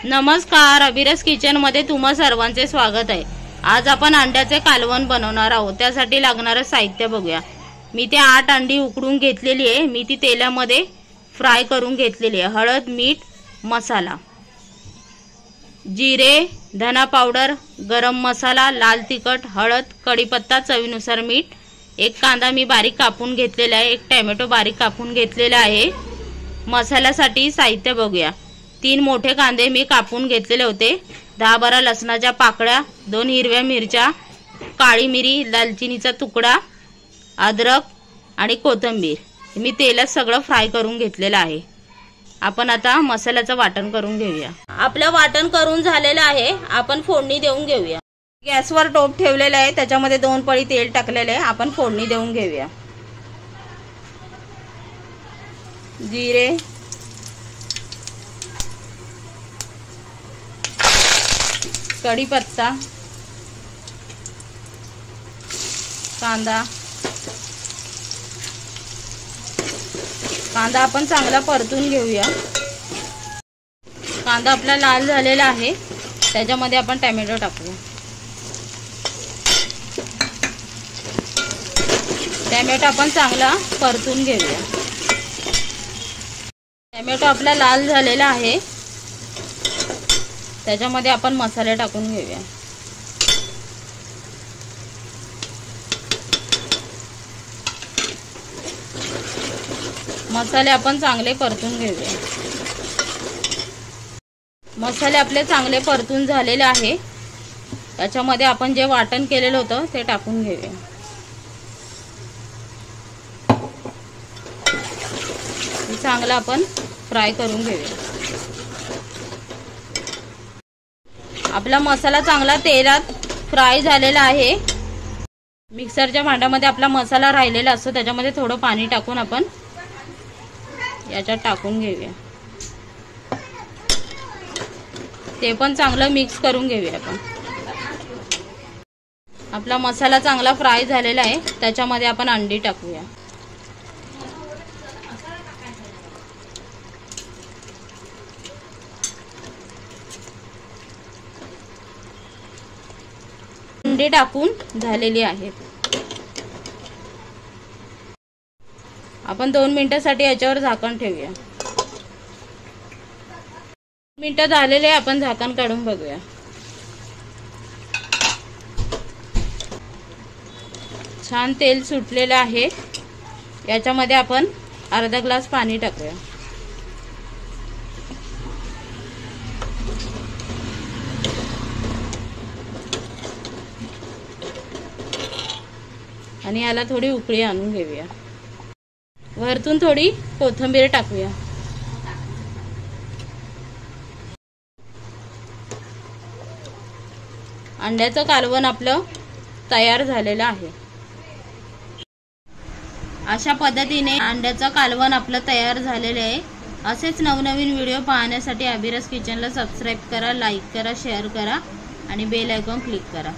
नमस्कार, अभिरस किचन मध्ये तुम्हा सर्वांचे स्वागत आहे। आज आपण अंड्याचे कालवण बनवणार आहोत। त्यासाठी लागणारे साहित्य बघूया। मी ते 8 अंडी उकडून घेतलेली आहे। मी ती तेलामध्ये फ्राय करून घेतलेली आहे। हळद, मीठ, मसाला, जिरे, धना पावडर, गरम मसाला, लाल तिखट, हळद, कढीपत्ता, चवीनुसार मीठ, एक कांदा मी बारीक कापून घेतलेला आहे, एक टोमॅटो बारीक कापून घेतलेला आहे। मसाल्यासाठी साहित्य बघूया। 3 मोठे कांदे मी कापून घेतलेले होते, 10-12 लसणाच्या पाकळ्या, 2 हिरव्या मिरच्या, काळी मिरी, दालचिनीचा तुकडा, अद्रक आणि कोथिंबीर मी तेलात सगळं फ्राय करून घेतलेलं आहे। आपण आता मसाल्याचं वाटण करून घेऊया। आपलं वाटण करून झालेलं आहे। आपण फोडणी देऊन घेऊया। गॅसवर टोप ठेवलेला आहे, त्याच्यामध्ये 2 पळी तेल टाकलेले आहे। आपण फोडणी देऊन घेऊया। जिरे, कढीपत्ता, कांदा आपण चांगला परतून घेऊया। कांदा आपला लाल झालेला आहे, त्याच्यामध्ये आपण टोमॅटो टाकूया। टोमॅटो आपण चांगला परतून घेऊया। टोमॅटो आपला लाल झालेला आहे, त्याच्यामध्ये आपण मसाले टाकून घेऊया। मसाले आपण चांगले परतून घेऊया। मसाले आपले चांगले परतून झालेले आहे। त्याच्यामध्ये आपण जे वाटण केलेलं होतं ते टाकून घेऊया। चांगलं आपण फ्राय करून घेऊया। आपला मसाला चांगला तेलात फ्राय झालेला आहे। मिक्सरच्या भांड्यामध्ये आपला मसाला राहिलेला असतो, त्याच्यामध्ये थोडं पाणी टाकून आपण याच्यात टाकून घेऊया। ते पण चांगलं मिक्स करून घेऊया आपण। आपला मसाला चांगला फ्राय झालेला आहे, त्याच्यामध्ये आपण अंडी टाकूया। अंडी टाकून झालेली आहेत। आपण 2 मिनिटांसाठी याच्यावर झाकण ठेवूया। 2 मिनिटं झालेले, आपण झाकण काढून बघूया। छान तेल सुटलेलं आहे। याच्यामध्ये आपण अर्धा ग्लास पाणी टाकूया। आणि याला थोडी उकळी आणून घेऊया। वरतून थोडी कोथिंबीर टाकूया। अंड्याचं कालवण आपलं तयार झालेलं आहे। अशा पद्धतीने अंड्याचं कालवण आपलं तयार झालेलं आहे। असेच नवनवीन व्हिडिओ पाहण्यासाठी अभिरस किचनला सबस्क्राइब करा, लाईक करा, शेअर करा आणि बेल आयकॉन क्लिक करा।